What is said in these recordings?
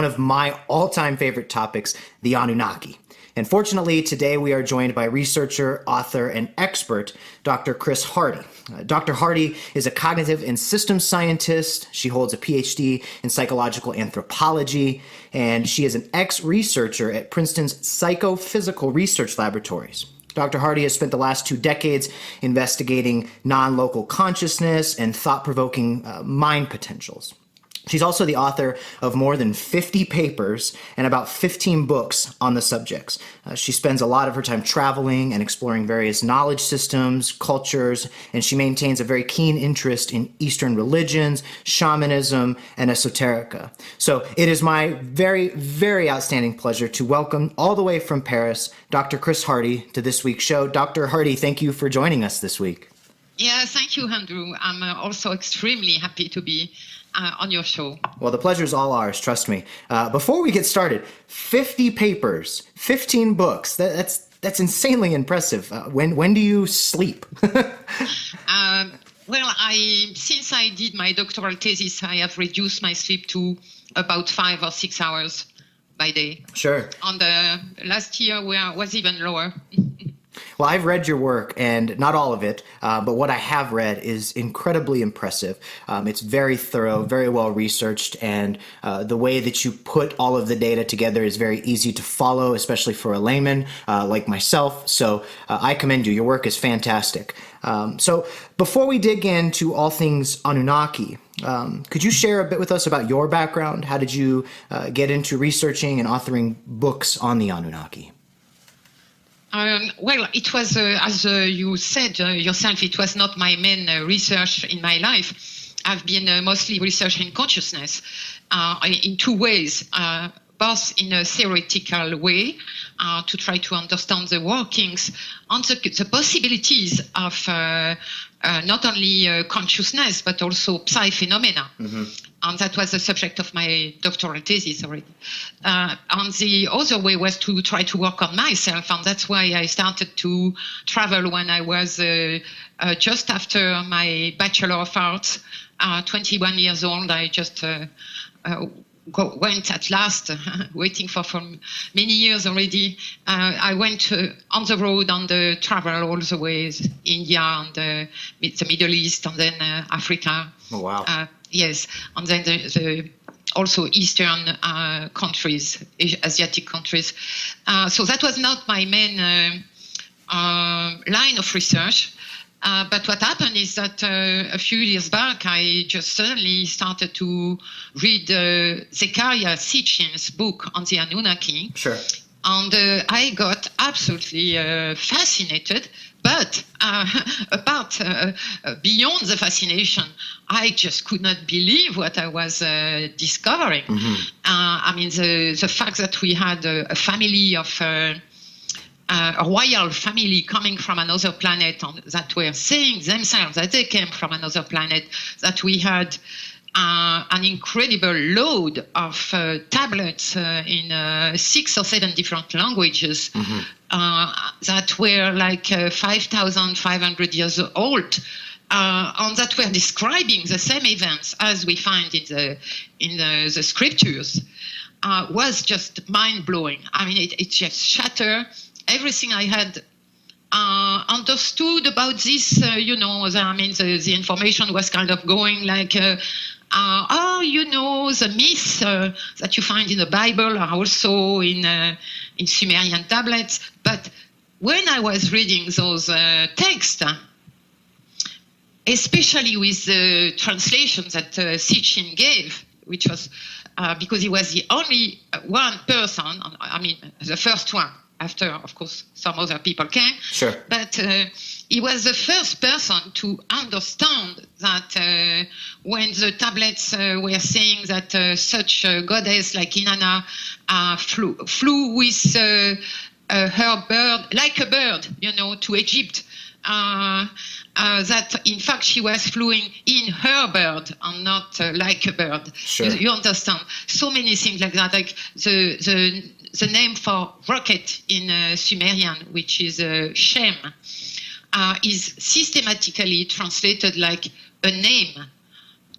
one of my all-time favorite topics, the Anunnaki. And fortunately, today we are joined by researcher, author, and expert, Dr. Chris Hardy. Dr. Hardy is a cognitive and systems scientist. She holds a PhD in psychological anthropology, and she is an ex-researcher at Princeton's Psychophysical research laboratories. Dr. Hardy has spent the last 2 decades investigating non-local consciousness and thought-provoking mind potentials. She's also the author of more than 50 papers and about 15 books on the subjects. She spends a lot of her time traveling and exploring various knowledge systems, cultures, and she maintains a very keen interest in Eastern religions, shamanism, and esoterica. So it is my very, very outstanding pleasure to welcome all the way from Paris, Dr. Chris Hardy, to this week's show. Dr. Hardy, thank you for joining us this week. Yeah, thank you, Andrew. I'm also extremely happy to be on your show. Well, the pleasure is all ours, trust me. Before we get started, 50 papers, 15 books, that's insanely impressive. When do you sleep? Well, since I did my doctoral thesis, I have reduced my sleep to about 5 or 6 hours by day. Sure. On the last year, was even lower. Well, I've read your work, and not all of it, but what I have read is incredibly impressive. It's very thorough, very well researched, and the way that you put all of the data together is very easy to follow, especially for a layman like myself. So I commend you. Your work is fantastic. So before we dig into all things Anunnaki, could you share a bit with us about your background? How did you get into researching and authoring books on the Anunnaki? Well, it was, as you said yourself, it was not my main research in my life. I've been mostly researching consciousness in 2 ways, both in a theoretical way to try to understand the workings and the possibilities of not only consciousness, but also psi-phenomena. Mm-hmm. And that was the subject of my doctoral thesis already. And the other way was to try to work on myself, and that's why I started to travel when I was just after my Bachelor of Arts, 21 years old. I just went at last, waiting for many years already. I went on the road, on the travel all the way, India and the Middle East, and then Africa. Oh, wow. Yes, and then also Eastern countries, Asiatic countries. So that was not my main line of research. But what happened is that a few years back, I just suddenly started to read Zecharia Sitchin's book on the Anunnaki. Sure. And I got absolutely fascinated. But beyond the fascination, I just could not believe what I was discovering. Mm-hmm. I mean, the fact that we had a family of a royal family coming from another planet, and that were saying themselves that they came from another planet, that we had an incredible load of tablets in 6 or 7 different languages. Mm-hmm. That were like 5,500 years old, and that were describing the same events as we find in the scriptures, was just mind-blowing. I mean, it just shattered everything I had understood about this. The information was kind of going like, the myths that you find in the Bible are also in Sumerian tablets. But when I was reading those texts, especially with the translations that Sitchin gave, which was because he was the only one person, the first one, after, of course, some other people came. Sure. But he was the first person to understand that when the tablets were saying that such a goddess like Inanna flew with her bird, like a bird, to Egypt, that in fact she was flying in her bird and not like a bird. Sure. You understand? So many things like that, like the name for rocket in Sumerian, which is Shem, is systematically translated like a name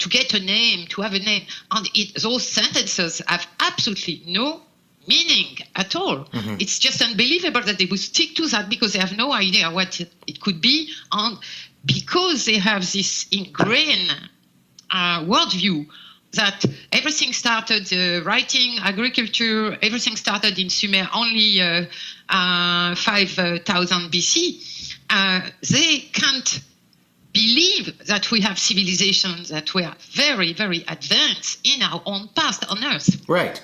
to get a name, to have a name. And those sentences have absolutely no meaning at all. It's just unbelievable that they would stick to that because they have no idea what it could be, and because they have this ingrained worldview that everything started, writing, agriculture, everything started in Sumer only 5,000 BC. They can't believe that we have civilizations that were very, very advanced in our own past on Earth. Right.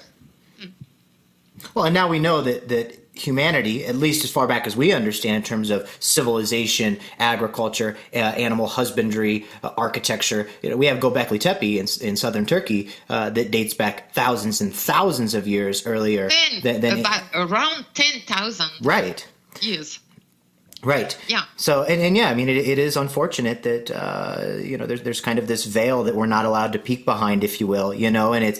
Well, and now we know that humanity, at least as far back as we understand in terms of civilization, agriculture, animal husbandry, architecture, we have Göbekli Tepe in southern Turkey that dates back thousands and thousands of years earlier. Around 10,000 years. Right. Yeah. So, and yeah, I mean, it is unfortunate that, there's kind of this veil that we're not allowed to peek behind, if you will, and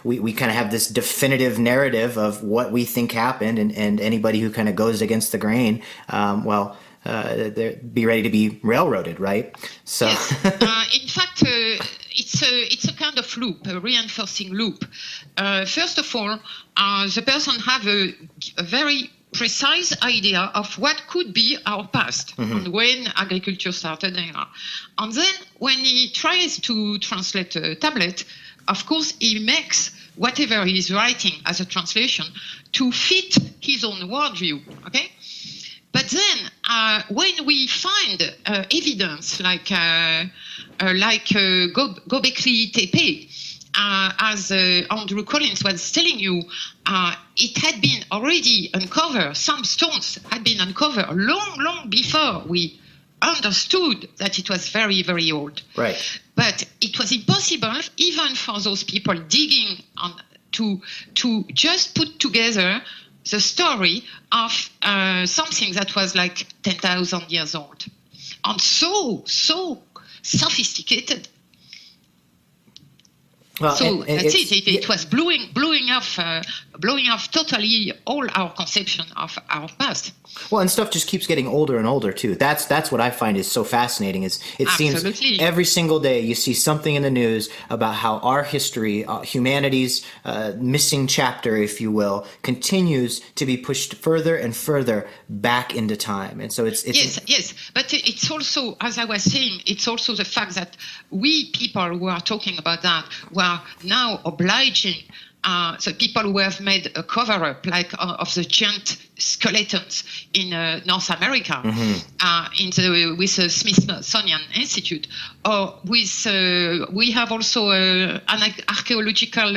we kind of have this definitive narrative of what we think happened, and anybody who kind of goes against the grain, be ready to be railroaded, right? So. Yes. In fact, it's a kind of loop, a reinforcing loop. First of all, the person have a very precise idea of what could be our past and when agriculture started. And then when he tries to translate a tablet, of course, he makes whatever he's writing as a translation to fit his own worldview, okay? But then when we find evidence like Göbekli Tepe, as Andrew Collins was telling you, it had been already uncovered. Some stones had been uncovered long before we understood that it was very, very old. Right. But it was impossible, even for those people digging to just put together the story of something that was like 10,000 years old. And so sophisticated. Well, so that's it. It was blowing off totally all our conception of our past. Well, and stuff just keeps getting older and older too. That's what I find is so fascinating. Is it Absolutely. Seems every single day you see something in the news about how our history, humanity's missing chapter, if you will, continues to be pushed further and further back into time. And so it's yes. But it's also, as I was saying, it's also the fact that we people who are talking about that were now obliging the people who have made a cover-up, like of the giant skeletons in North America, with the Smithsonian Institute, or with we have also an archaeological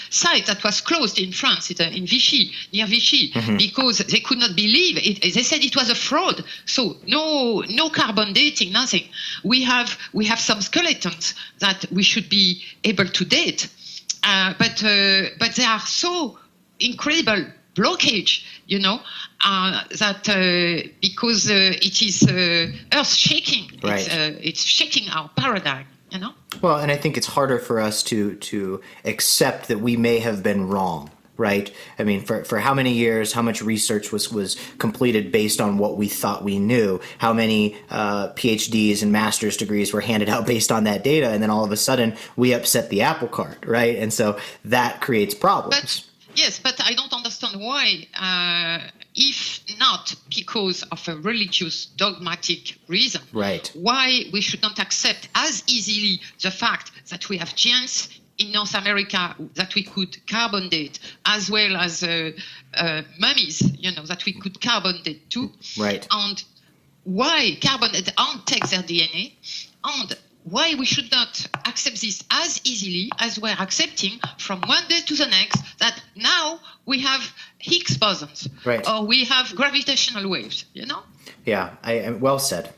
site that was closed in France, in Vichy, near Vichy, because they could not believe it. They said it was a fraud. So no carbon dating, nothing. We have some skeletons that we should be able to date. But they are so incredible blockage, that because it is earth-shaking, right. It's shaking our paradigm, Well, and I think it's harder for us to accept that we may have been wrong, right? I mean, for how many years, how much research was completed based on what we thought we knew? How many PhDs and master's degrees were handed out based on that data? And then all of a sudden, we upset the apple cart, right? And so that creates problems. But I don't understand why, if not because of a religious dogmatic reason, right? Why we should not accept as easily the fact that we have giants in North America that we could carbon date, as well as mummies, that we could carbon date too. Right. And why carbon date and take their DNA, and why we should not accept this as easily as we're accepting from one day to the next that now we have Higgs bosons, right, or we have gravitational waves, Yeah, well said.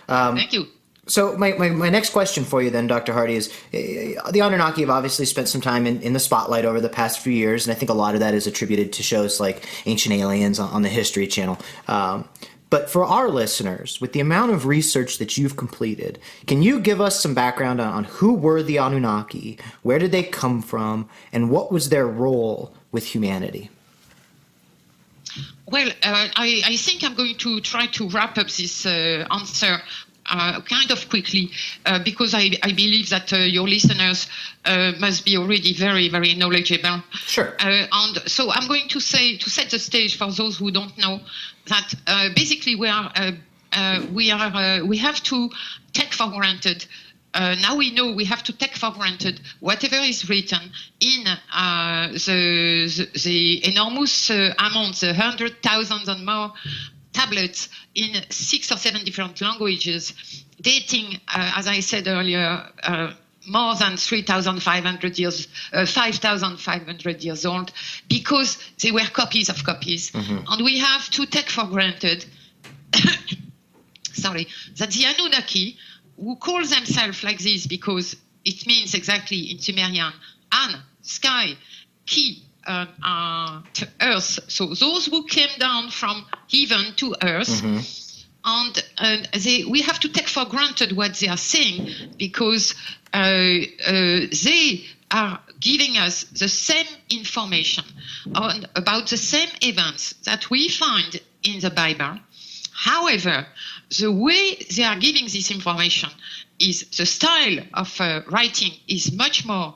Thank you. So my next question for you then, Dr. Hardy, is the Anunnaki have obviously spent some time in the spotlight over the past few years, and I think a lot of that is attributed to shows like Ancient Aliens on the History Channel. But for our listeners, with the amount of research that you've completed, can you give us some background on who were the Anunnaki, where did they come from, and what was their role with humanity? Well, I think I'm going to try to wrap up this answer kind of quickly, because I believe that your listeners must be already very, very knowledgeable. Sure. And so I'm going to say, to set the stage for those who don't know, that basically we have to take for granted. Now we know we have to take for granted whatever is written in the enormous amount, the 100,000 and more tablets in 6 or 7 different languages, dating, as I said earlier, more than 3,500 years, 5,500 years old, because they were copies of copies. And we have to take for granted, sorry, that the Anunnaki, who call themselves like this because it means exactly in Sumerian, An, sky, Ki, to earth. So those who came down from heaven to earth, and we have to take for granted what they are saying, because they are giving us the same information about the same events that we find in the Bible. However, the way they are giving this information is the style of writing is much more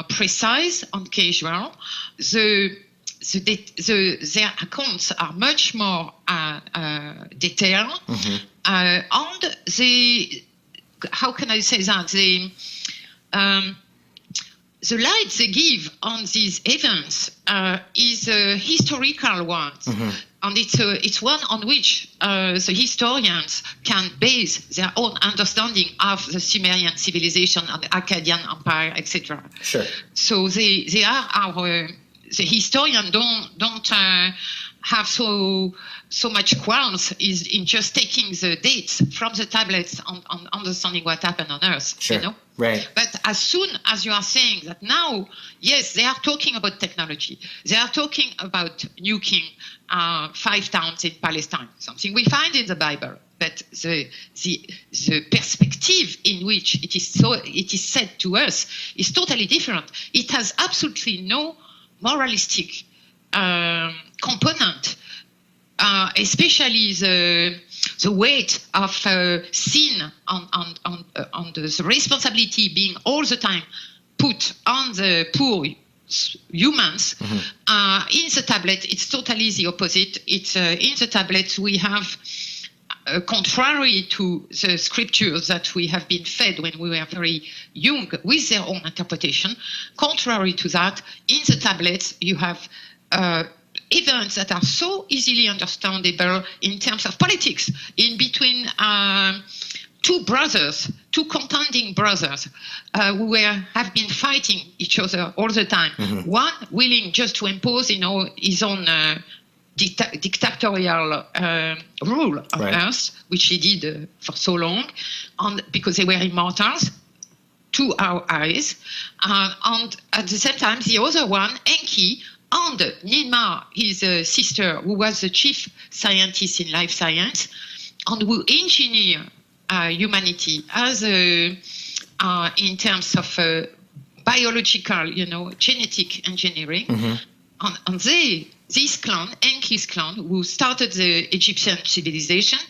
precise and casual. Their accounts are much more detailed, and how can I say that? The light they give on these events is a historical one, and it's one on which the historians can base their own understanding of the Sumerian civilization and the Akkadian Empire, etc. Sure. So they are our the historian don't have so much qualms is in just taking the dates from the tablets and understanding what happened on Earth. Sure. You know? Right. But as soon as you are saying that now, yes, they are talking about technology. They are talking about nuking 5 towns in Palestine, something we find in the Bible. But the perspective in which it is said to us is totally different. It has absolutely no moralistic component, especially the weight of sin on the responsibility being all the time put on the poor humans. In the tablet, it's totally the opposite. It's in the tablets we have, contrary to the scriptures that we have been fed when we were very young with their own interpretation, contrary to that, in the tablets you have events that are so easily understandable in terms of politics in between two contending brothers who have been fighting each other all the time. One willing just to impose, his own dictatorial rule on Earth, which he did for so long, and because they were immortals to our eyes, and at the same time the other one, Enki, and Ninmah, his sister, who was the chief scientist in life science, and who engineered humanity as in terms of biological, genetic engineering. And this clan, Enki's clan, who started the Egyptian civilization,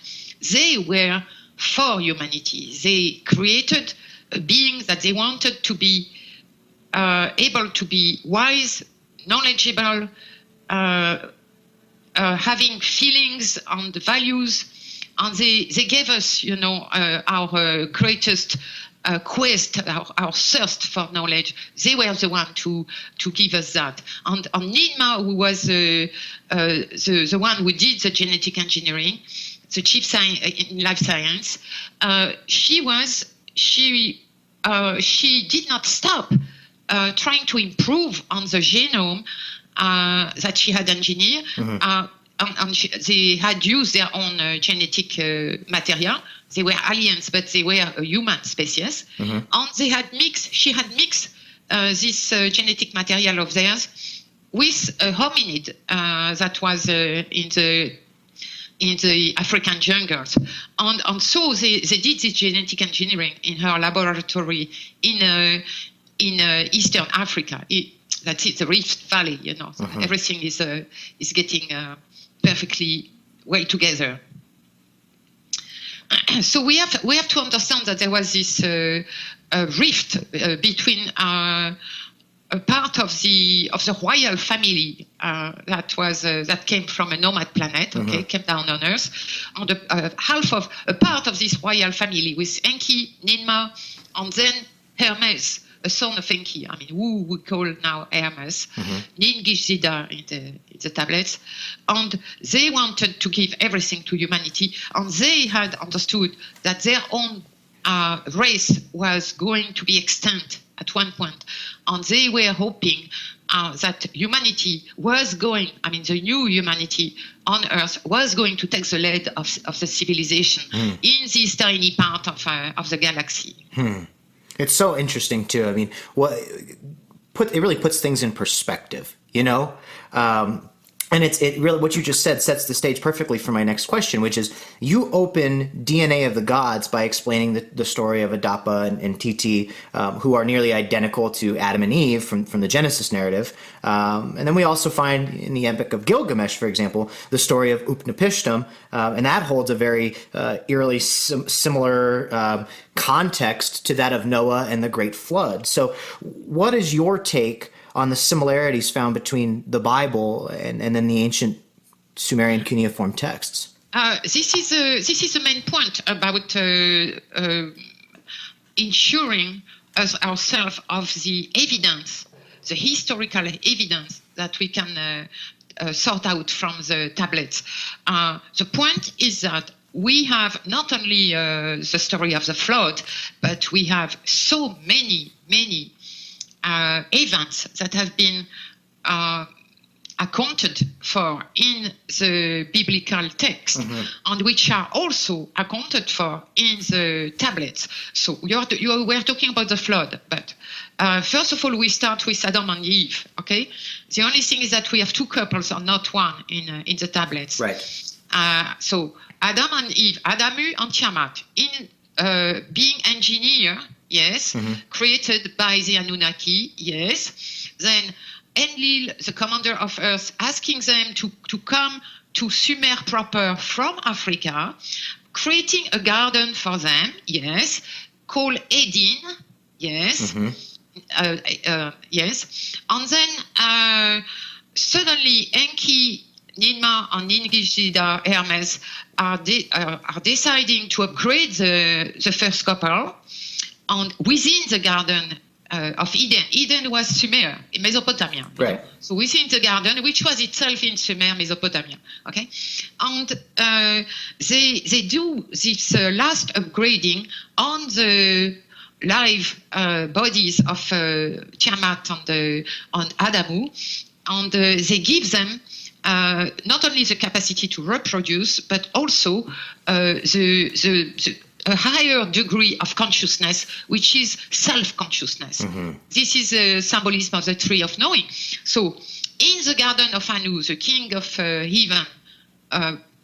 they were for humanity. They created a being that they wanted to be able to be wise, knowledgeable, having feelings and values, and they gave us, our greatest quest, our thirst for knowledge. They were the one to give us that. And Ninmah, who was the one who did the genetic engineering, the chief in life science, she did not stop trying to improve on the genome that she had engineered. They had used their own genetic material. They were aliens, but they were a human species. And she had mixed this genetic material of theirs with a hominid that was in the African jungles. And so they did this genetic engineering in her laboratory in Eastern Africa. That's it, the Rift Valley, So everything is getting perfectly well together. So we have to understand that there was this rift between a part of the royal family that came from a nomad planet, came down on Earth, and half of a part of this royal family with Enki, Ninma, and then Hermes, a son of Enki. I mean, who we call now Hermes, Ningishzida in the tablets, and they wanted to give everything to humanity, and they had understood that their own race was going to be extinct at one point, and they were hoping that humanity was going, I mean, the new humanity on Earth was going to take the lead of the civilization in this tiny part of the galaxy. It's so interesting too. I mean, it really puts things in perspective, you know. And it really, what you just said sets the stage perfectly for my next question, which is you open DNA of the Gods by explaining the story of Adapa and Titi, who are nearly identical to Adam and Eve from the Genesis narrative. And then we also find in the Epic of Gilgamesh, for example, the story of Utnapishtim, and that holds a very eerily similar context to that of Noah and the Great Flood. So what is your take on the similarities found between the Bible and then the ancient Sumerian cuneiform texts? This is the main point about ensuring ourselves of the evidence, the historical evidence that we can sort out from the tablets. The point is that we have not only the story of the flood, but we have so many events that have been accounted for in the biblical text, and which are also accounted for in the tablets. So you were talking about the flood, but first of all, we start with Adam and Eve. Okay, the only thing is that we have two couples and not one in the tablets. Right. So Adam and Eve, Adamu and Tiamat, in being engineer. Yes, created by the Anunnaki, yes. Then Enlil, the commander of Earth, asking them to come to Sumer proper from Africa, creating a garden for them, yes, called Eden, yes, yes. And then suddenly Enki, Ninma, and Ningishzida, Hermes, are deciding to upgrade the first couple. And within the garden of Eden, Eden was Sumer, Mesopotamia. Right. So within the garden, which was itself in Sumer, Mesopotamia. Okay, and they do this last upgrading on the live bodies of Tiamat and Adamu, and they give them not only the capacity to reproduce, but also a higher degree of consciousness, which is self-consciousness. This is a symbolism of the tree of knowing. So in the garden of Anu, the king of heaven,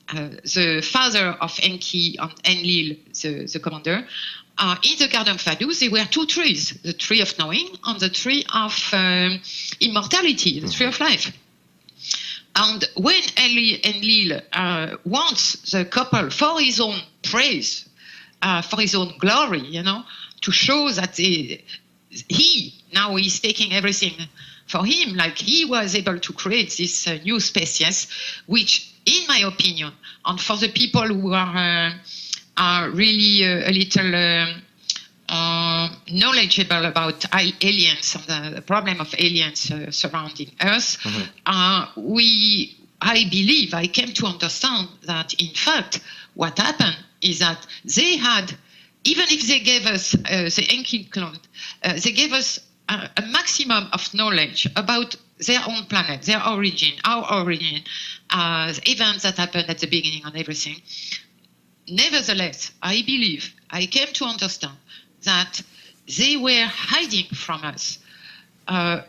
the father of Enki and Enlil, the commander, in the garden of Anu, there were two trees, the tree of knowing and the tree of immortality, the tree of life. And when Enlil wants the couple for his own praise, for his own glory, you know, to show that he now is taking everything for him, like he was able to create this new species, which, in my opinion, and for the people who are really a little knowledgeable about aliens and the problem of aliens surrounding Earth, I believe, I came to understand that, in fact, what happened is that they had, even if they gave us the Enki clone, they gave us a maximum of knowledge about their own planet, their origin, our origin, the events that happened at the beginning and everything. Nevertheless, I believe, I came to understand that they were hiding from us a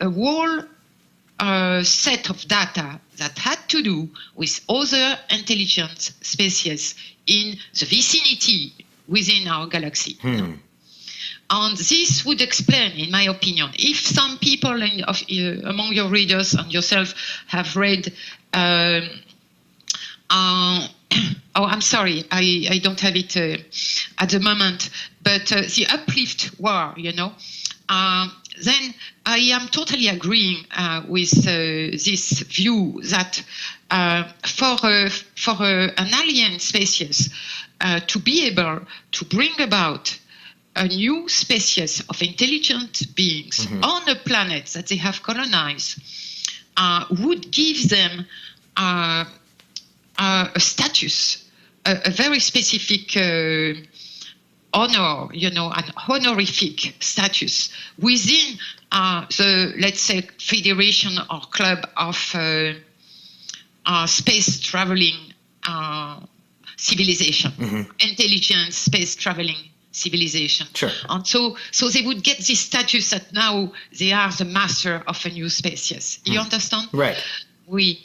whole set of data that had to do with other intelligent species in the vicinity within our galaxy. And this would explain, in my opinion, if some people among your readers and yourself have read Oh, I'm sorry, I don't have it at the moment. But the uplift war, then I am totally agreeing with this view that for an alien species to be able to bring about a new species of intelligent beings on a planet that they have colonized would give them a status, a very specific honor, an honorific status within the, let's say, federation or club of space traveling civilization, intelligent space traveling civilization. Sure. And so they would get this status that now they are the master of a new species. You understand? Right. Oui.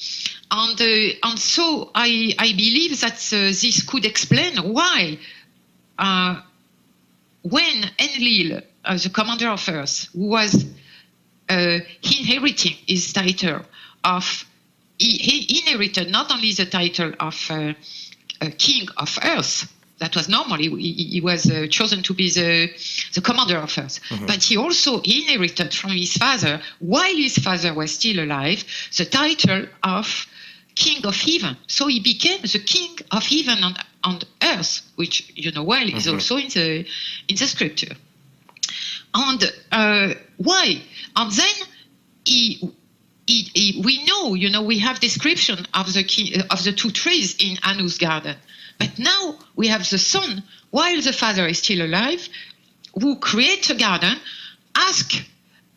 And so I believe that this could explain why when Enlil, the commander of Earth, who was inheriting his title of, he inherited not only the title of King of Earth, that was normally, he was chosen to be the commander of Earth. But he also inherited from his father, while his father was still alive, the title of King of Heaven. So he became the King of Heaven and Earth, which, well, is also in the scripture. And why? And then we know, we have description of the two trees in Anu's garden. But now we have the son, while the father is still alive, who creates a garden, ask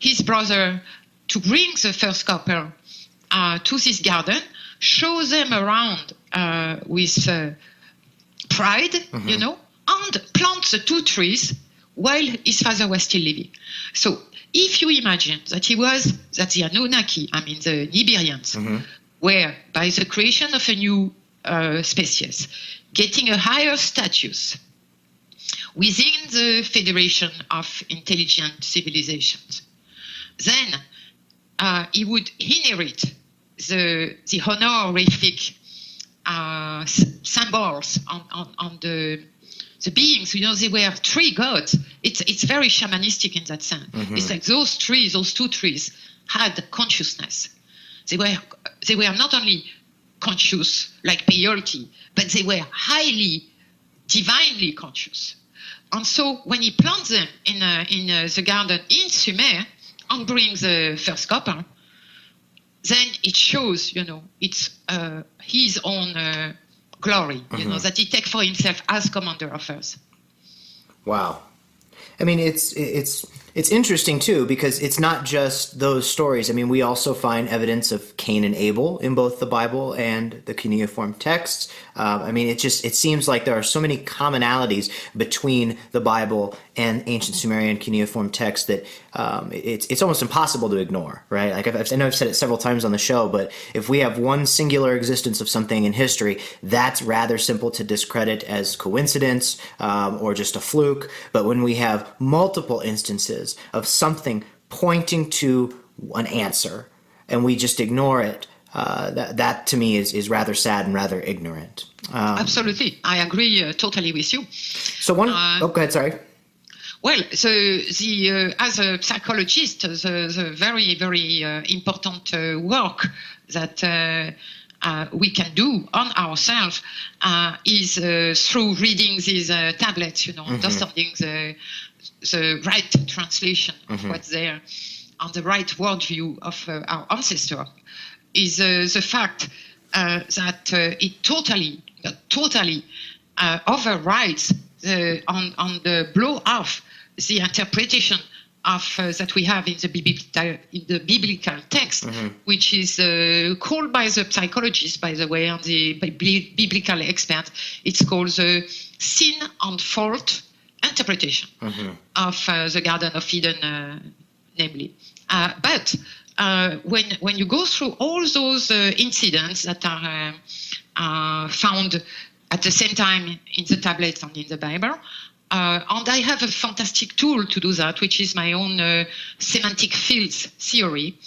his brother to bring the first couple to this garden, show them around with pride, and plant the two trees while his father was still living. So if you imagine that the Anunnaki, the Nibirians, were, by the creation of a new species, getting a higher status within the Federation of Intelligent Civilizations, then he would inherit the honorific symbols on the beings. They were three gods. It's very shamanistic in that sense. It's like those two trees had consciousness. They were not only conscious like peyote, but they were highly, divinely conscious. And so when he plants them in the garden in Sumer and brings the first couple, then it shows, it's his own glory, that he takes for himself as commander of Earth. Wow. It's interesting too, because it's not just those stories. We also find evidence of Cain and Abel in both the Bible and the cuneiform texts. It seems like there are so many commonalities between the Bible and ancient Sumerian cuneiform texts that it's almost impossible to ignore, right? Like I know I've said it several times on the show, but if we have one singular existence of something in history, that's rather simple to discredit as coincidence or just a fluke. But when we have multiple instances of something pointing to an answer and we just ignore it, that to me is rather sad and rather ignorant. Absolutely. I agree totally with you. So go ahead, sorry. Well, so as a psychologist, the very, very important work that we can do on ourselves is through reading these tablets, understanding the right translation of what's there and the right worldview of our ancestor, is the fact that it totally overrides on the blow off the interpretation of that we have in the biblical text, which is called by the psychologists, by the way, and the biblical experts, it's called the sin and fault interpretation of the Garden of Eden, namely. But when you go through all those incidents that are found at the same time in the tablets and in the Bible, and I have a fantastic tool to do that, which is my own semantic fields theory,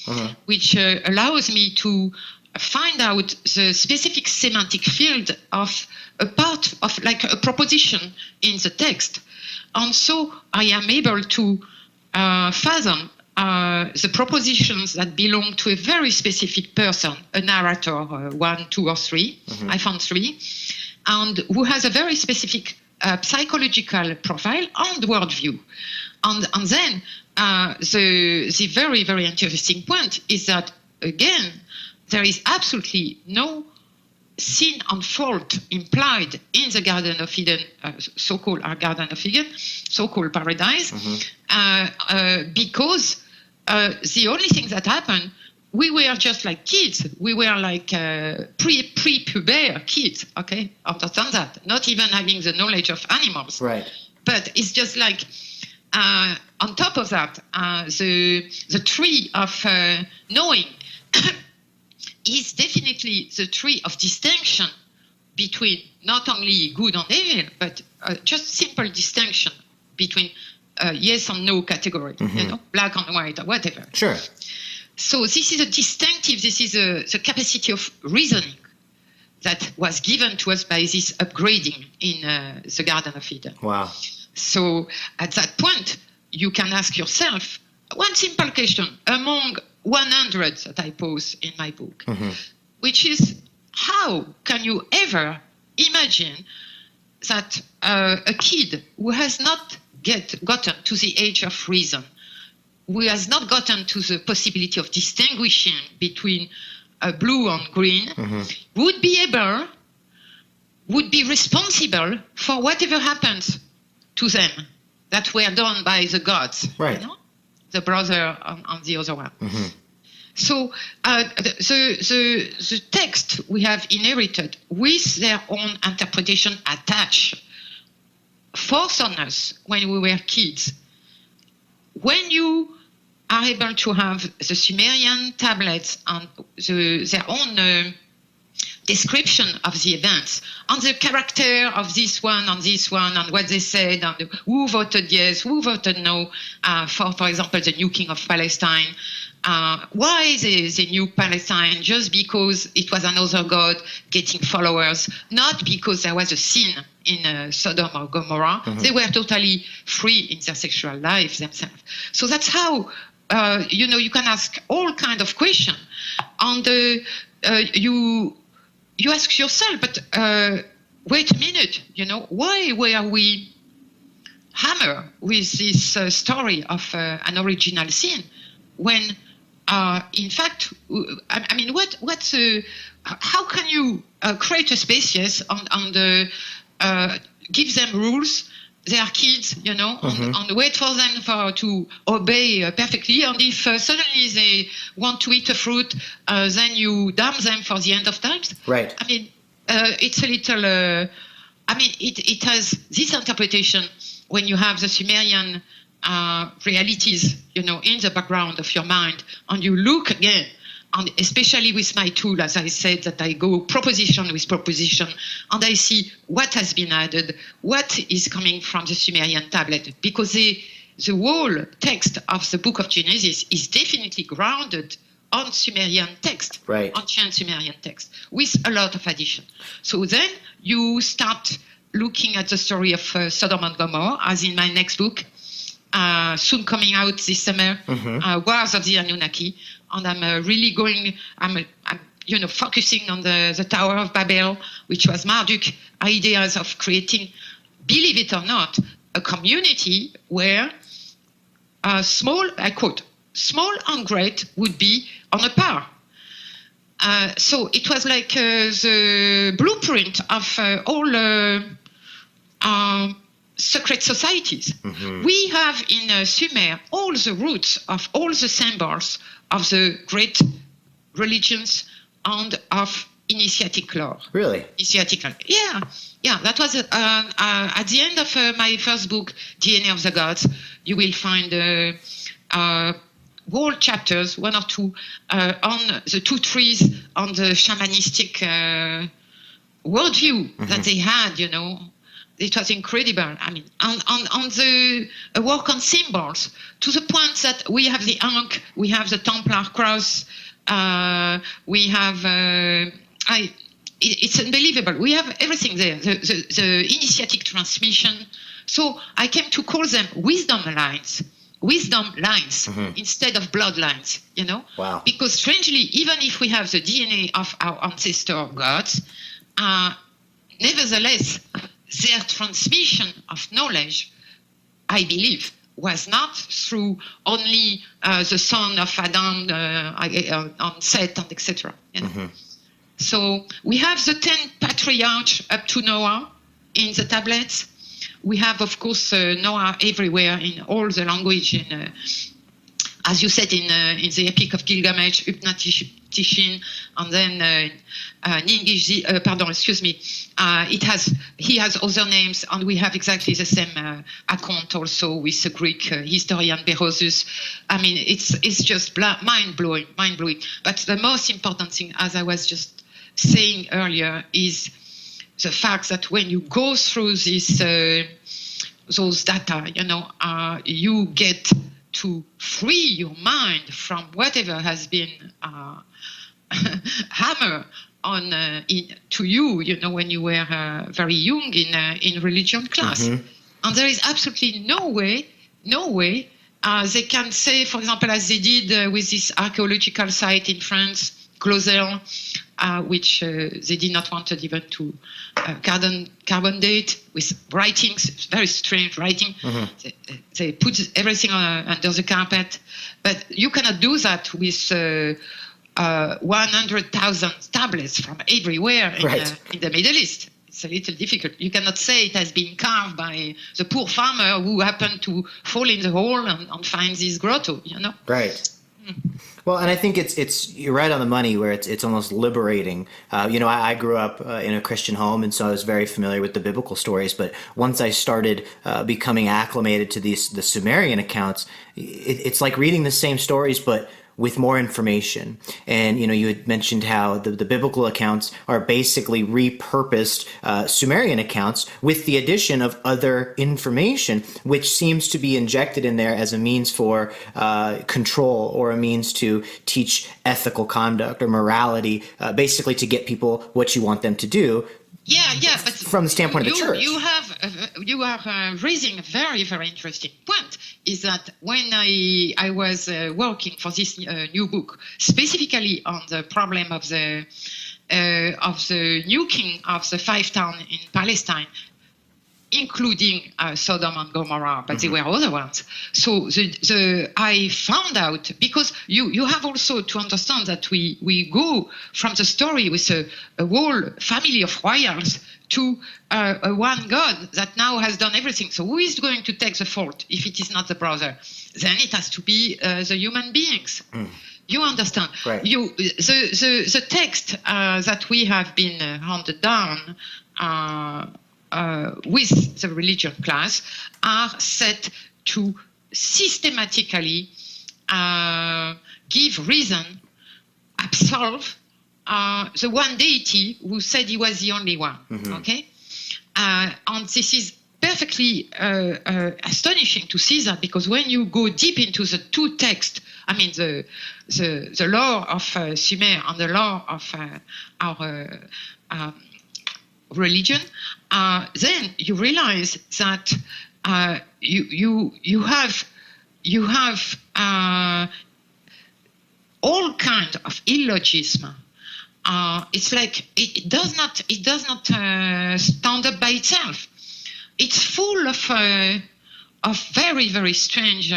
which allows me to find out the specific semantic field of a part of like a proposition in the text. And so I am able to fathom the propositions that belong to a very specific person, a narrator, 1, 2, or 3. I found 3, and who has a very specific psychological profile and worldview. And then the very, very interesting point is that, again, there is absolutely no sin and fault implied in the Garden of Eden, so-called Garden of Eden, so-called paradise, because the only thing that happened, we were just like kids. We were like pre-puber kids, okay? Understand that? Not even having the knowledge of animals. Right. But it's just like, on top of that, the tree of knowing is definitely the tree of distinction between not only good and evil, but just simple distinction between yes and no category, you know, black and white or whatever. Sure. So this is a distinctive, this is the capacity of reasoning that was given to us by this upgrading in the Garden of Eden. Wow. So at that point, you can ask yourself one simple question among 100 that I pose in my book, which is, how can you ever imagine that a kid who has not gotten to the age of reason, who has not gotten to the possibility of distinguishing between blue and green, would be responsible for whatever happens to them that were done by the gods, right? You know? The brother on the other one. So the text we have inherited with their own interpretation attached forced on us when we were kids. When you are able to have the Sumerian tablets and their own description of the events, and the character of this one and what they said, and who voted yes, who voted no, for example, the nuking of Palestine. Why they nuke Palestine? Just because it was another god getting followers, not because there was a sin in Sodom or Gomorrah. They were totally free in their sexual life themselves. So that's how, you can ask all kinds of questions. And you ask yourself, but wait a minute, why were we hammered with this story of an original sin when, in fact, I mean, how can you create a species and give them rules? They are kids, and wait for them to obey perfectly. And if suddenly they want to eat a fruit, then you damn them for the end of times. Right. I mean, it's a little. It has this interpretation when you have the Sumerian realities, in the background of your mind, and you look again. And especially with my tool, as I said, that I go proposition with proposition, and I see what has been added, what is coming from the Sumerian tablet, because the whole text of the Book of Genesis is definitely grounded on Sumerian text, right. Ancient Sumerian text, with a lot of addition. So then you start looking at the story of Sodom and Gomorrah, as in my next book, soon coming out this summer, Wars of the Anunnaki. And I'm really focusing on the Tower of Babel, which was Marduk's ideas of creating, believe it or not, a community where small, I quote, small and great would be on a par. So it was like the blueprint of all secret societies. We have in Sumer all the roots of all the symbols of the great religions and of initiatic lore. Really? Initiatic lore. Yeah. That was at the end of my first book, DNA of the Gods. You will find whole chapters, 1 or 2, on the 2 trees, on the shamanistic worldview that they had. It was incredible. I mean, on the work on symbols, to the point that we have the Ankh, we have the Templar cross, We have it's unbelievable. We have everything there. The initiatic transmission. So I came to call them wisdom lines instead of bloodlines, you know? Wow. Because strangely, even if we have the DNA of our ancestor gods, nevertheless, their transmission of knowledge, I believe, was not through only the son of Adam on Seth, and etc. You know? So we have the 10 patriarchs up to Noah in the tablets. We have, of course, Noah everywhere in all the language. As you said, in the Epic of Gilgamesh, Upnatishin, and then he has other names, and we have exactly the same account also with the Greek historian Berosus. I mean, it's just mind blowing. But the most important thing, as I was just saying earlier, is the fact that when you go through those data, you know, you get to free your mind from whatever has been hammered on to you, you know, when you were very young in religion class. And there is absolutely no way they can say, for example, as they did with this archaeological site in France, Clausel, which they did not want even to carbon date with writings, very strange writing. They put everything under the carpet. But you cannot do that with 100,000 tablets from everywhere in the Middle East. It's a little difficult. You cannot say it has been carved by the poor farmer who happened to fall in the hole and find this grotto, you know? Right. Well, and I think it's you're right on the money where it's almost liberating. You know, I grew up in a Christian home, and so I was very familiar with the biblical stories. But once I started becoming acclimated to the Sumerian accounts, it's like reading the same stories, but with more information. And, you know, you had mentioned how the biblical accounts are basically repurposed Sumerian accounts with the addition of other information, which seems to be injected in there as a means for control or a means to teach ethical conduct or morality, basically to get people what you want them to do. Yeah, but from the standpoint of the church. You are raising a very, very interesting point, is that when I was working for this new book, specifically on the problem of the nuking of the 5 towns in Palestine, including Sodom and Gomorrah, but there were other ones. So I found out, because you have also to understand that we go from the story with a whole family of royals to a one God that now has done everything. So who is going to take the fault if it is not the brother? Then it has to be the human beings. You understand? Right. The text that we have been handed down with the religion class are set to systematically give reason, absolve the one deity who said he was the only one. Okay, and this is perfectly astonishing to see that, because when you go deep into the two texts, I mean the law of Sumer and the law of our religion, then you realize that you have all kind of illogism. It's like it does not stand up by itself. It's full of very, very strange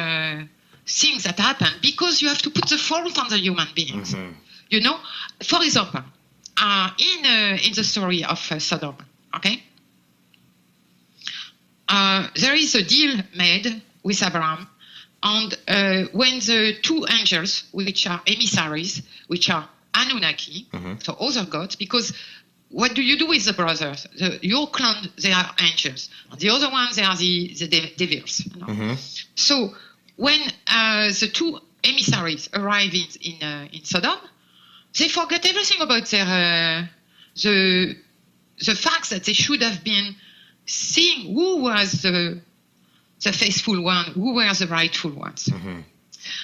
things that happen, because you have to put the fault on the human beings. You know, for example, in the story of Sodom, okay, there is a deal made with Abraham, and when the 2 angels, which are emissaries, which are Anunnaki, so other gods, because what do you do with the brothers? Your clan, they are angels, and the other ones, they are the devils. You know? So when the 2 emissaries arrive in Sodom, they forget everything about their the fact that they should have been seeing who was the faithful one, who were the rightful ones.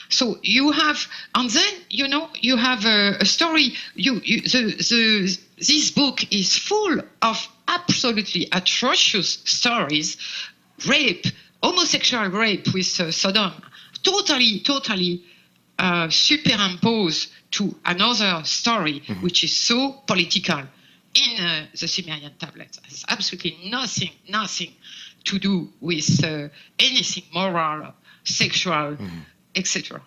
So you have, and then you have a story. This book is full of absolutely atrocious stories, rape, homosexual rape with Sodom, totally superimposed to another story, which is so political in the Sumerian tablets. It has absolutely nothing to do with anything moral, sexual, etc.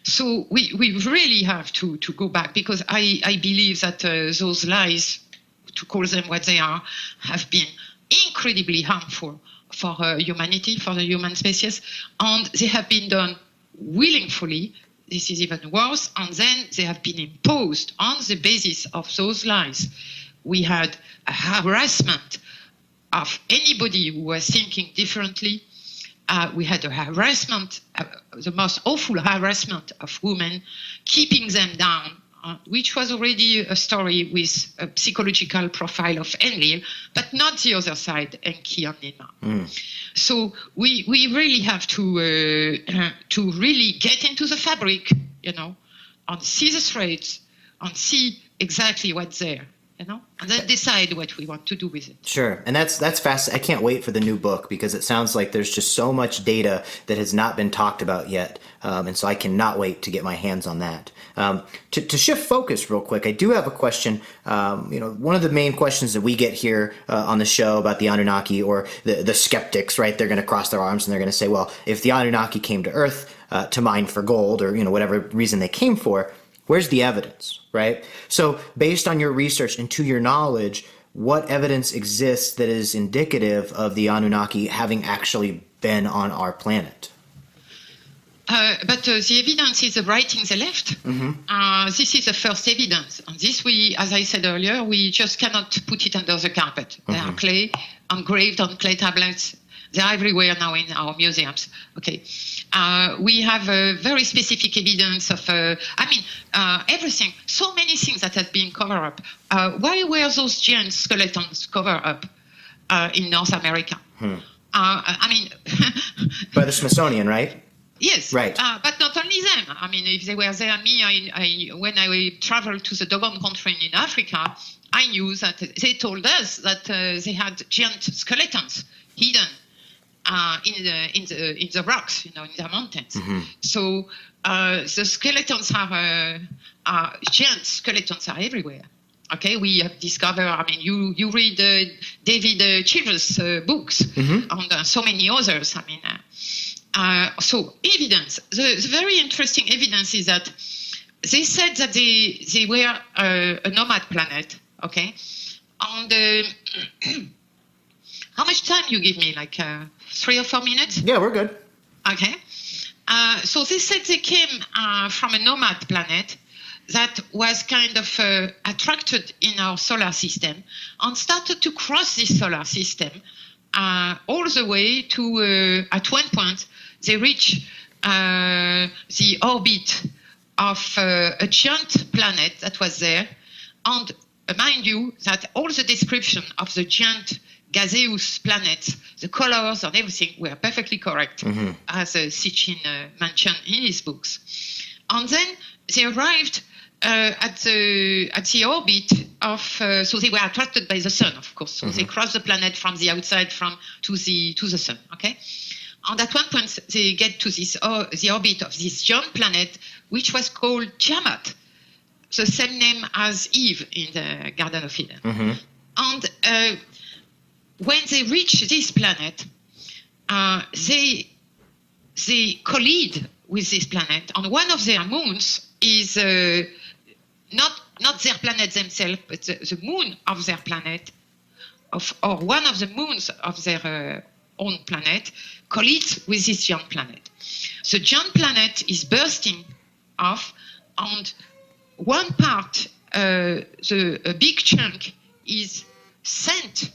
So we really have to go back, because I believe that those lies, to call them what they are, have been incredibly harmful for humanity, for the human species, and they have been done willingly. This is even worse, and then they have been imposed on the basis of those lies. We had a harassment of anybody who was thinking differently. We had a harassment, the most awful harassment of women, keeping them down, which was already a story with a psychological profile of Enlil, but not the other side, Enki and Ninmah. So we really have to really get into the fabric, and see the threads, and see exactly what's there. And then decide what we want to do with it. Sure. And that's fast. I can't wait for the new book, because it sounds like there's just so much data that has not been talked about yet. And so I cannot wait to get my hands on that. To shift focus real quick, I do have a question. One of the main questions that we get here on the show about the Anunnaki, or the skeptics, right? They're going to cross their arms and they're going to say, well, if the Anunnaki came to Earth to mine for gold, or whatever reason they came for, where's the evidence, right? So based on your research and to your knowledge, what evidence exists that is indicative of the Anunnaki having actually been on our planet? But the evidence is the writings they left. This is the first evidence. And this as I said earlier, we just cannot put it under the carpet. They are clay, engraved on clay tablets. They're everywhere now in our museums. Okay. We have very specific evidence of, everything. So many things that have been covered up. Why were those giant skeletons covered up in North America? By the Smithsonian, right? Yes. Right. But not only them. If they were there, when I traveled to the Dogon country in Africa, I knew that they told us that they had giant skeletons hidden in the rocks, in the mountains. So the skeletons are giant skeletons are everywhere. Okay, we have discovered. You read David Chilvers' books and so many others. So evidence. The very interesting evidence is that they said that they were a nomad planet. Okay, and how much time you give me? Like 3 or 4 minutes? Yeah, we're good. Okay. So they said they came from a nomad planet that was kind of attracted in our solar system and started to cross this solar system all the way to, at one point, they reach the orbit of a giant planet that was there. And mind you that all the description of the giant gaseous planets, the colors and everything were perfectly correct, as Sitchin mentioned in his books. And then they arrived at the orbit of, so they were attracted by the sun, of course. So they crossed the planet from the outside to the sun, okay? And at one point they get to this the orbit of this giant planet, which was called Tiamat, the same name as Eve in the Garden of Eden. And when they reach this planet, they collide with this planet, and one of their moons is not their planet themselves, but the moon of their planet, or one of the moons of their own planet, collides with this giant planet. The giant planet is bursting off, and one part, a big chunk, is sent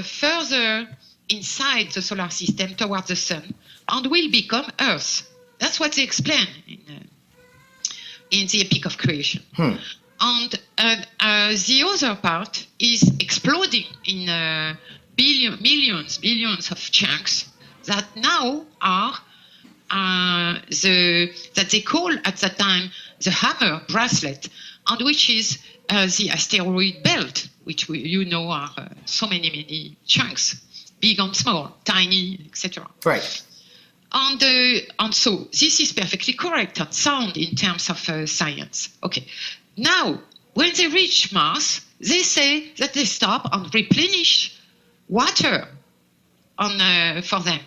further inside the solar system towards the sun and will become Earth. That's what they explain in the Epic of Creation. And the other part is exploding in billions of chunks that now are that they call at that time the hammer bracelet, and which is the asteroid belt, which are so many chunks, big and small, tiny, etc. Right. And so this is perfectly correct and sound in terms of science. Okay. Now, when they reach Mars, they say that they stop and replenish water for them,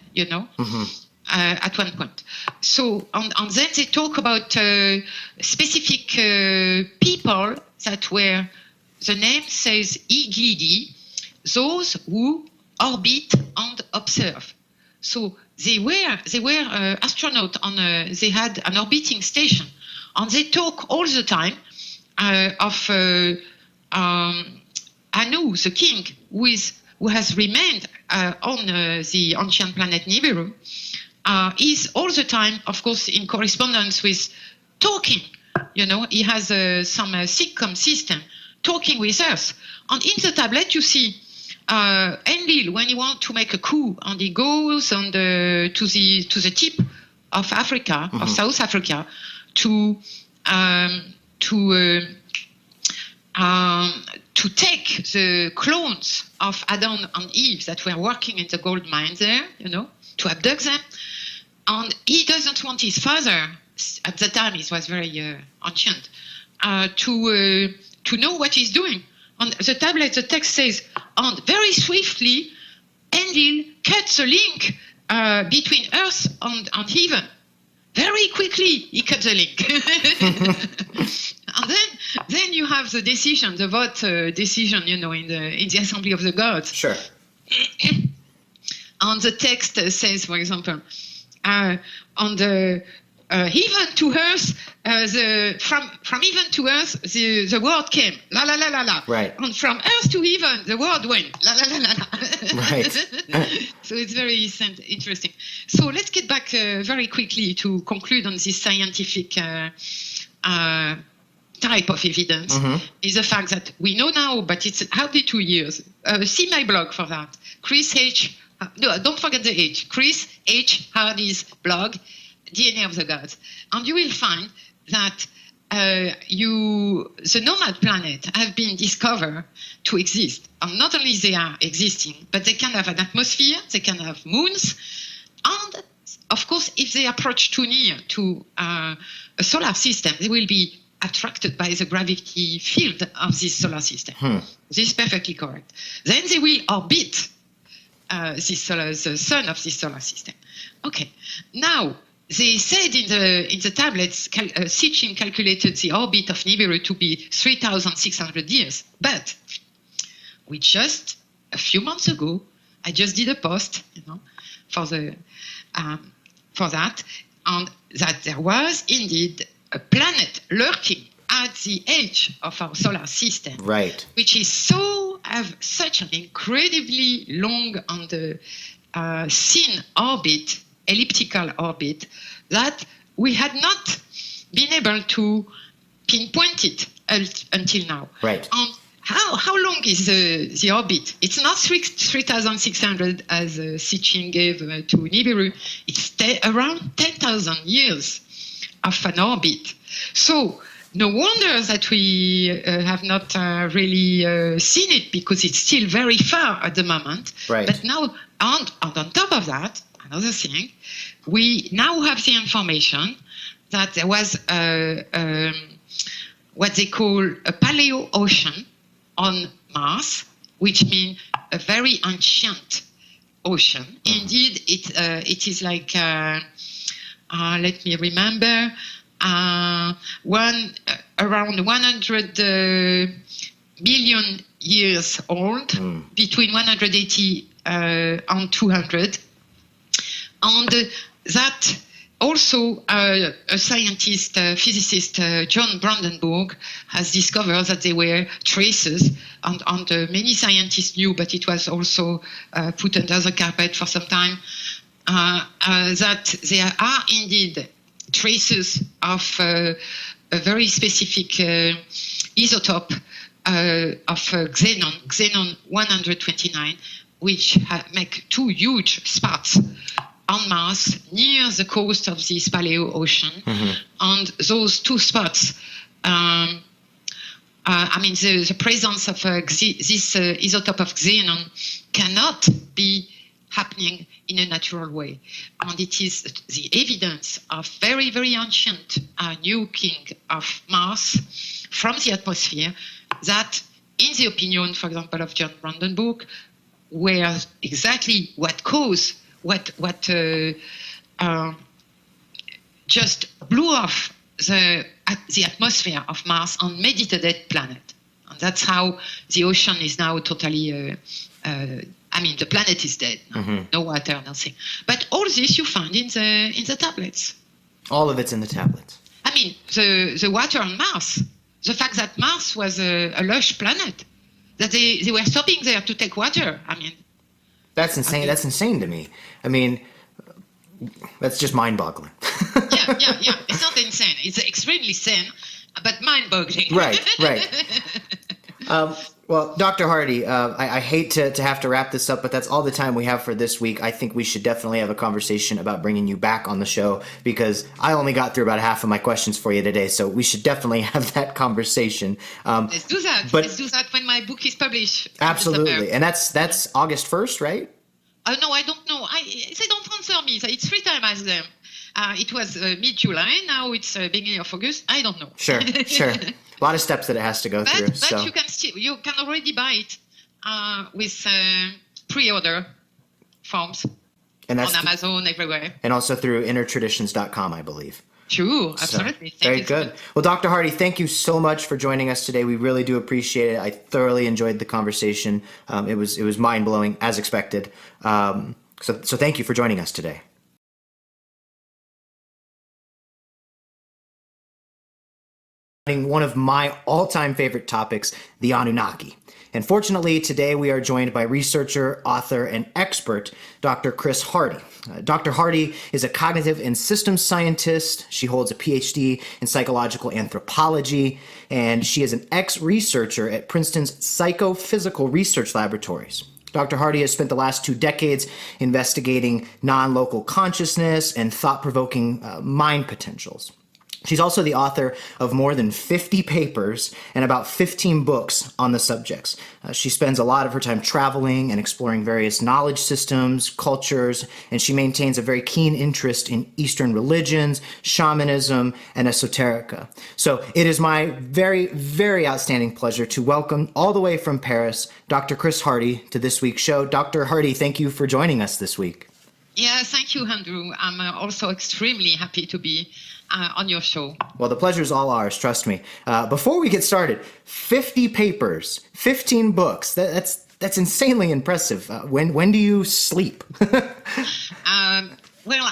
at one point. So, and then they talk about specific people that were, the name says EGD, those who orbit and observe. So they were astronauts they had an orbiting station, and they talk all the time of Anu, the king, who has remained on the ancient planet Nibiru, is all the time, of course, in correspondence with talking. He has some sitcom system talking with us. And in the tablet, you see Enlil, when he wants to make a coup, and he goes to the tip of Africa, of South Africa, to take the clones of Adam and Eve that were working in the gold mine there, to abduct them. And he doesn't want his father, at the time he was very ancient, to know what he's doing. On the tablet, the text says, and very swiftly, Enlil cuts the link between Earth and heaven. Very quickly, he cut the link. And then you have the decision, the vote decision, in the Assembly of the Gods. Sure. And the text says, for example, on the heaven to earth, from heaven to earth, the word came, la la la la la. Right. And from earth to heaven, the word went, la la la la la. Right. So it's very interesting. So let's get back very quickly to conclude on this scientific type of evidence. Is the fact that we know now, but it's hardly 2 years. See my blog for that. Chris H. No, don't forget the H. Chris H. Hardy's blog, DNA of the Gods. And you will find that the nomad planet have been discovered to exist. And not only they are existing, but they can have an atmosphere, they can have moons, and of course, if they approach too near to a solar system, they will be attracted by the gravity field of this solar system. This is perfectly correct. Then they will orbit the sun of this solar system. Okay. Now, they said in the tablets, Sitchin calculated the orbit of Nibiru to be 3,600 years. But we just, a few months ago, I just did a post, for that, and that there was indeed a planet lurking at the edge of our solar system, right, which is have such an incredibly long and thin orbit, elliptical orbit, that we had not been able to pinpoint it until now. Right. And how long is the orbit? It's not 3,600 as Sitchin gave to Nibiru. It's around 10,000 years of an orbit. So no wonder that we have not really seen it, because it's still very far at the moment. Right. But now, and on top of that, another thing, we now have the information that there was what they call a paleo ocean on Mars, which means a very ancient ocean. Indeed, it is like, let me remember, around 100 billion years old, between 180 and 200. And that also a scientist, physicist, John Brandenburg, has discovered that there were traces, and many scientists knew, but it was also put under the carpet for some time, that there are indeed traces of a very specific isotope of xenon 129, which make two huge spots on Mars near the coast of this Paleo Ocean. And those two spots, the presence of this isotope of xenon cannot be happening in a natural way. And it is the evidence of very, very ancient nuking of Mars from the atmosphere that, in the opinion, for example, of John Brandenburg, were exactly what caused, what just blew off the atmosphere of Mars and made it a dead planet. And that's how the ocean is now totally, the planet is dead. No water, nothing. But all this you find in the tablets. All of it's in the tablets. I mean, the water on Mars, the fact that Mars was a lush planet, that they were stopping there to take water. I mean, that's insane. That's insane to me. I mean, that's just mind-boggling. yeah. It's not insane. It's extremely sane, but mind-boggling. Right. Well, Dr. Hardy, I hate to have to wrap this up, but that's all the time we have for this week. I think we should definitely have a conversation about bringing you back on the show, because I only got through about half of my questions for you today, so we should definitely have that conversation. Let's do that. Let's do that when my book is published. Absolutely. And that's August 1st, right? No, I don't know. They don't answer me. It's 3 times I asked them. It was mid-July. Now it's beginning of August. I don't know. Sure. A lot of steps that it has to go through. But you can already buy it with pre-order forms on Amazon, everywhere. And also through innertraditions.com, I believe. True, absolutely. Very good. Well, Dr. Hardy, thank you so much for joining us today. We really do appreciate it. I thoroughly enjoyed the conversation. It was mind-blowing, as expected. So thank you for joining us today. One of my all-time favorite topics, the Anunnaki. And fortunately, today we are joined by researcher, author, and expert, Dr. Chris Hardy. Dr. Hardy is a cognitive and systems scientist. She holds a PhD in psychological anthropology, and she is an ex-researcher at Princeton's Psychophysical research laboratories. Dr. Hardy has spent the last 2 decades investigating non-local consciousness and thought-provoking mind potentials. She's also the author of more than 50 papers and about 15 books on the subjects. She spends a lot of her time traveling and exploring various knowledge systems, cultures, and she maintains a very keen interest in Eastern religions, shamanism, and esoterica. So it is my very, very outstanding pleasure to welcome all the way from Paris, Dr. Chris Hardy, to this week's show. Dr. Hardy, thank you for joining us this week. Yeah, thank you, Andrew. I'm also extremely happy to be on your show. Well, the pleasure is all ours, trust me. Before we get started, 50 papers, 15 books, that's insanely impressive. When do you sleep? Well,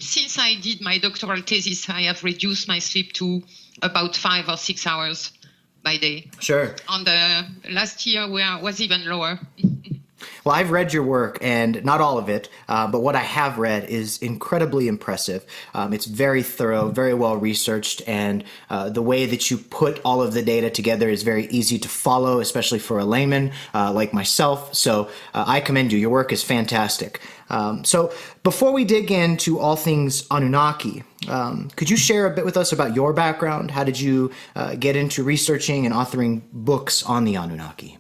since I did my doctoral thesis, I have reduced my sleep to about 5 or 6 hours by day. Sure. And last year was even lower. Well, I've read your work, and not all of it, but what I have read is incredibly impressive. It's very thorough, very well researched, and the way that you put all of the data together is very easy to follow, especially for a layman like myself. So I commend you. Your work is fantastic. So before we dig into all things Anunnaki, could you share a bit with us about your background? How did you get into researching and authoring books on the Anunnaki?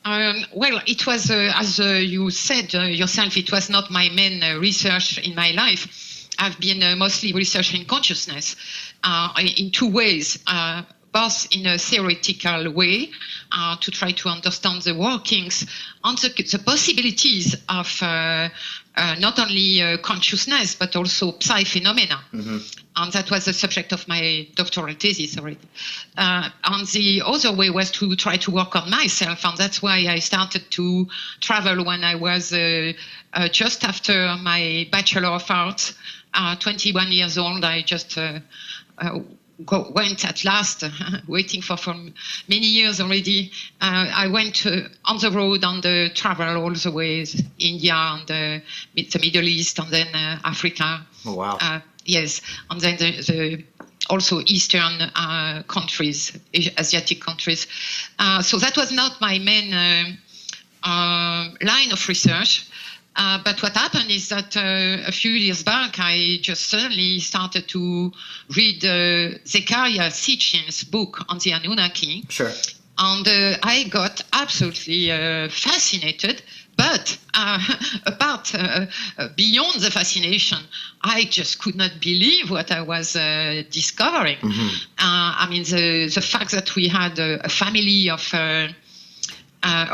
Well, it was, as you said yourself, it was not my main research in my life. I've been mostly researching consciousness in 2 ways, both in a theoretical way to try to understand the workings and the possibilities of not only consciousness, but also psi-phenomena. Mm-hmm. And that was the subject of my doctoral thesis already. And the other way was to try to work on myself, and that's why I started to travel when I was just after my Bachelor of Arts, 21 years old. I just went at last, waiting for many years already. I went on the road on the travel all the way, India and the Middle East, and then Africa. Oh, wow. Yes, and then also Eastern countries, Asiatic countries. So that was not my main line of research. But what happened is that a few years back, I just suddenly started to read Zecharia Sitchin's book on the Anunnaki. Sure. And I got absolutely fascinated. But beyond the fascination, I just could not believe what I was discovering. I mean, the fact that we had a family of a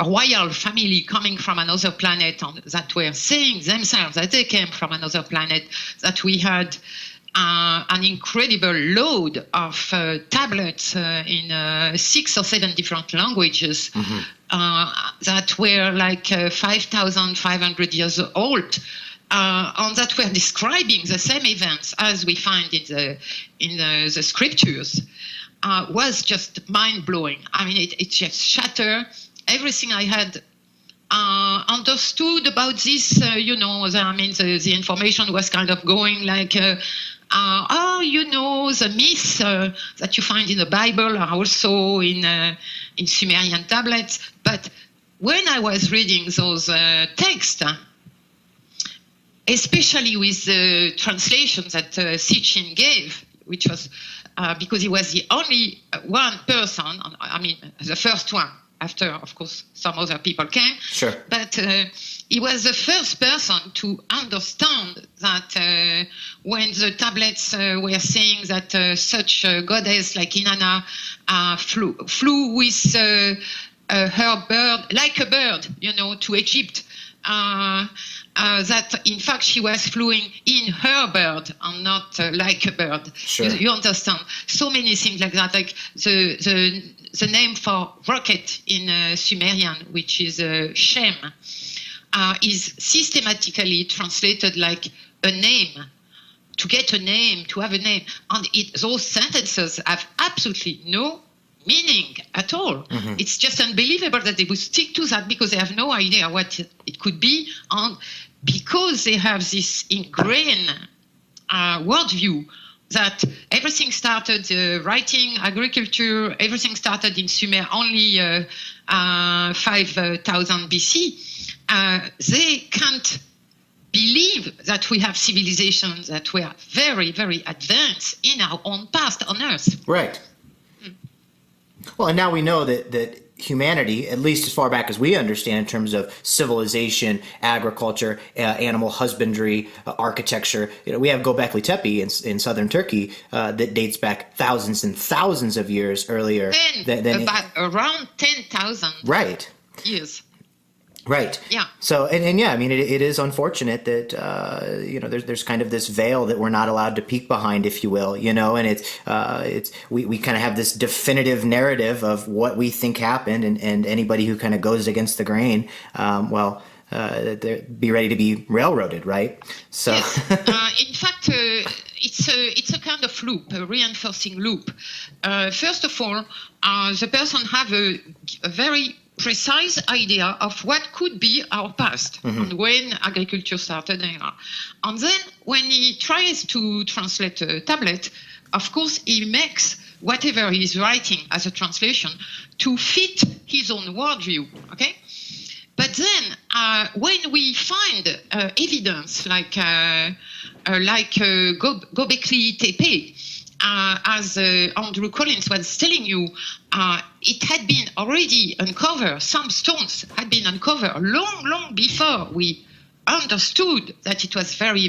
royal family coming from another planet, and that were saying themselves that they came from another planet, that we had an incredible load of tablets in 6 or 7 different languages that were like 5,500 years old, and that were describing the same events as we find in the scriptures, was just mind-blowing. I mean, it just shattered everything I had understood about this. You know, the information was kind of going like, the myths that you find in the Bible are also in Sumerian tablets. But when I was reading those texts, especially with the translation that Sitchin gave, which was because he was the only one person, I mean, the first one, after, of course, some other people came. Sure. But he was the first person to understand that when the tablets were saying that such a goddess like Inanna flew with her bird, like a bird, you know, to Egypt, that in fact she was flying in her bird and not like a bird. Sure. You understand? So many things like that, like the name for rocket in Sumerian, which is Shem, is systematically translated like a name. To get a name, to have a name. And those sentences have absolutely no meaning at all. It's just unbelievable that they would stick to that because they have no idea what it could be, and because they have this ingrained worldview that everything started writing, agriculture, everything started in Sumer only 5,000 BC. They can't believe that we have civilizations that were very, very advanced in our own past on Earth. Right. Well, and now we know that humanity, at least as far back as we understand in terms of civilization, agriculture, animal husbandry, architecture, we have Göbekli Tepe in southern Turkey that dates back thousands and thousands of years earlier. Around 10,000 years. Right. Yeah. So, and yeah, I mean, it is unfortunate that, there's kind of this veil that we're not allowed to peek behind, if you will, and we kind of have this definitive narrative of what we think happened, and anybody who kind of goes against the grain, be ready to be railroaded, right? So, yes. In fact, it's a kind of loop, a reinforcing loop. First of all, the person have a very precise idea of what could be our past and when agriculture started. And then when he tries to translate a tablet, of course, he makes whatever he's writing as a translation to fit his own worldview, okay? But then when we find evidence like Göbekli Tepe, as Andrew Collins was telling you, it had been already uncovered, some stones had been uncovered long, long before we understood that it was very, very